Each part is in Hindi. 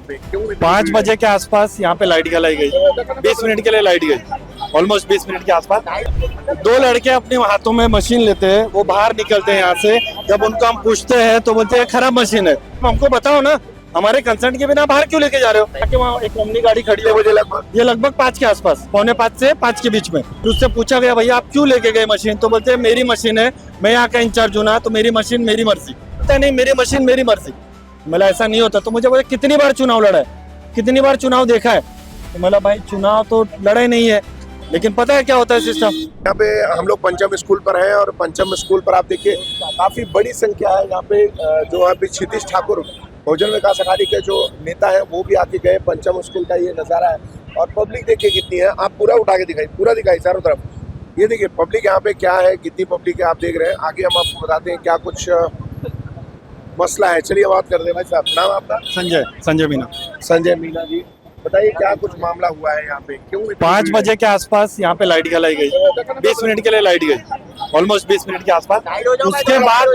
पे क्यों? 5 बजे के आसपास यहाँ पे लाइट जलाई गई, 20 मिनट के लिए लाइट गई, ऑलमोस्ट 20 मिनट के आसपास। 2 लड़के अपने हाथों में मशीन लेते हैं, वो बाहर निकलते हैं यहाँ से। जब उनको हम पूछते हैं तो बोलते हैं खराब मशीन है। हमको बताओ ना, हमारे कंसर्ट के बिना बाहर क्यों लेके जा रहे हो? ताकि वहाँ एक ओमनी गाड़ी खड़ी है, मुझे ये लगभग 5 के आसपास, 4:45 से 5 के बीच में। फिर उससे पूछा गया भैया आप क्यों लेके गए मशीन? तो बोलते हैं मेरी मशीन है, मैं यहाँ का इंचार्ज हूँ ना, तो मेरी मशीन मेरी मर्जी। पता नहीं मेरी मशीन मेरी मर्जी। मतलब ऐसा नहीं होता। तो मुझे बोले कितनी बार चुनाव लड़ा है, कितनी बार चुनाव देखा है? तो मतलब भाई चुनाव तो लड़ा ही नहीं है, लेकिन पता है क्या होता है सिस्टम। यहाँ पे हम लोग पंचम स्कूल पर हैं और पंचम स्कूल पर आप देखिए काफी बड़ी संख्या है यहाँ पे। जो यहाँ पे क्षितिज ठाकुर बहुजन विकास अघाड़ी के जो नेता है वो भी आके गए। पंचम स्कूल का ये नज़ारा है और पब्लिक देखिए कितनी है। आप पूरा उठा के दिखाई, पूरा दिखाई चारों तरफ। ये देखिए पब्लिक यहाँ पे क्या है, कितनी पब्लिक है आप देख रहे हैं। आगे हम आपको बताते हैं क्या कुछ मसला है। चलिए बात करते हैं। भाई साहब नाम आपका? संजय मीना। संजय मीना जी, बताइए क्या कुछ मामला हुआ है यहाँ पे क्यों? 5 बजे के आसपास यहाँ पे लाइट जलाई गई, 20 मिनट के लिए लाइट गई, ऑलमोस्ट 20 मिनट के आसपास। उसके बाद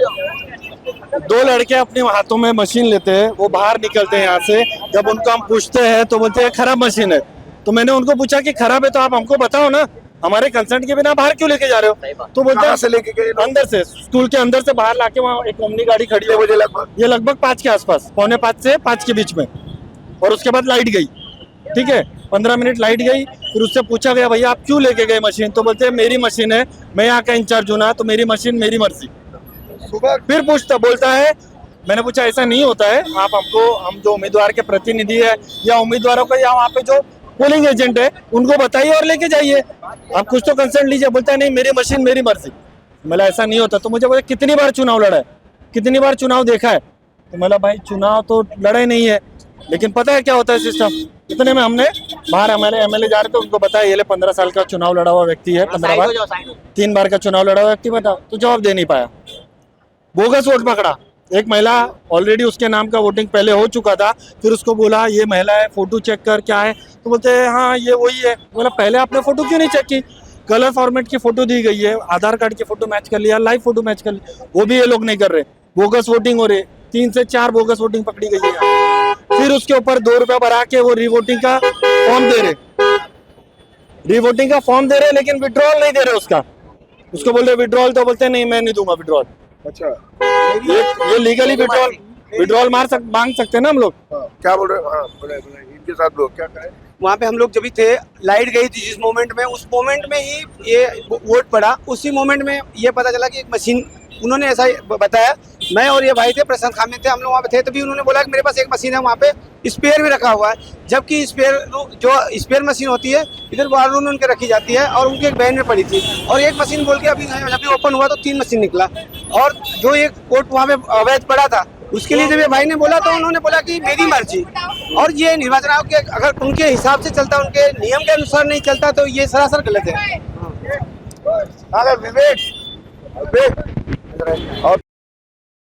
2 लड़के अपने हाथों में मशीन लेते हैं, वो बाहर निकलते हैं यहाँ से। जब उनको हम पूछते हैं तो बोलते हैं खराब मशीन है। तो मैंने उनको पूछा कि खराब है तो आप हमको बताओ ना, हमारे कंसर्ट के बिना बाहर क्यों लेके जा रहे हो? तो बोलते हैं से लेके गए? अंदर से, स्कूल के अंदर से बाहर लाके वहाँ एक ओमनी गाड़ी खड़ी है, मुझे ये लगभग 5 के आसपास, 4:45 से 5 के बीच में। और उसके बाद लाइट गई, ठीक है, 15 मिनट लाइट गई। फिर उससे पूछा गया भैया आप क्यों लेके गए मशीन? तो बोलते हैं मेरी मशीन है, मैं यहाँ का इंचार्ज हूँ ना, तो मेरी मशीन मेरी मर्जी। फिर बोलता है, मैंने पूछा ऐसा नहीं होता है, आप हमको, हम जो उम्मीदवार के प्रतिनिधि है या उम्मीदवारों का या वहाँ पे जो पोलिंग एजेंट है उनको बताइए और लेके जाइए, आप कुछ तो कंसर्न लीजिए। बोलता है नहीं मेरी मशीन मेरी मर्जी। मतलब ऐसा नहीं होता। तो मुझे बोले कितनी बार चुनाव लड़ा है, कितनी बार चुनाव देखा है? तो मतलब भाई चुनाव तो लड़ा ही नहीं है, लेकिन पता है क्या होता है सिस्टम। इतने में हमने बाहर एमएलए जा रहे थे, उनको बताया ये 15 साल का चुनाव लड़ा हुआ व्यक्ति है, 15 बार 3 बार का चुनाव लड़ा हुआ व्यक्ति, बताओ। तो जवाब दे नहीं पाया, बोगस वोट पकड़ा। एक महिला ऑलरेडी उसके नाम का वोटिंग पहले हो चुका था, फिर उसको बोला ये महिला है, फोटो चेक कर क्या है? तो बोलते हैं हाँ ये वही है। बोला पहले आपने फोटो क्यों नहीं चेक की? कलर फॉर्मेट की फोटो दी गई है, आधार कार्ड की फोटो मैच कर लिया, लाइव फोटो मैच कर लिया, वो भी ये लोग नहीं कर रहे। बोगस वोटिंग हो रही, 3 से 4 बोगस वोटिंग पकड़ी गई है। फिर उसके ऊपर 2 रुपया बढ़ा के वो रिवोटिंग का फॉर्म दे रहे, रिवोटिंग का फॉर्म दे रहे, लेकिन विड्रॉल नहीं दे रहे उसका। उसको बोल रहे विड्रॉल, तो बोलते नहीं मैं नहीं दूंगा विड्रॉल। अच्छा, ये लीगली विड्रॉल मांग सकते हैं ना हम लोग। क्या बोल रहे हो? हाँ बोले इनके साथ लोग क्या करें। वहाँ पे हम लोग जब भी थे, लाइट गई थी जिस मोमेंट में, उस मोमेंट में ही ये वोट पड़ा। उसी मोमेंट में ये पता चला कि एक मशीन, उन्होंने ऐसा बताया। मैं और ये भाई थे, प्रशांत खामिद थे, हम लोग वहाँ पे थे। तभी उन्होंने बोला कि मेरे पास एक मशीन है, वहाँ पे स्पेयर भी रखा हुआ है। जबकि स्पेयर मशीन होती है इधर वार रूम में उनके रखी जाती है, और उनके एक वैन में पड़ी थी। और एक मशीन बोल के अभी ओपन हुआ तो 3 मशीन निकला। और जो एक वोट वहाँ पे अवैध पड़ा था, उसके लिए जब ये भाई ने बोला तो उन्होंने बोला कि मेरी मर्जी। और ये निर्वाचन आयोग के अगर उनके हिसाब से चलता, उनके नियम के अनुसार नहीं चलता, तो ये सरासर गलत है। विवेक और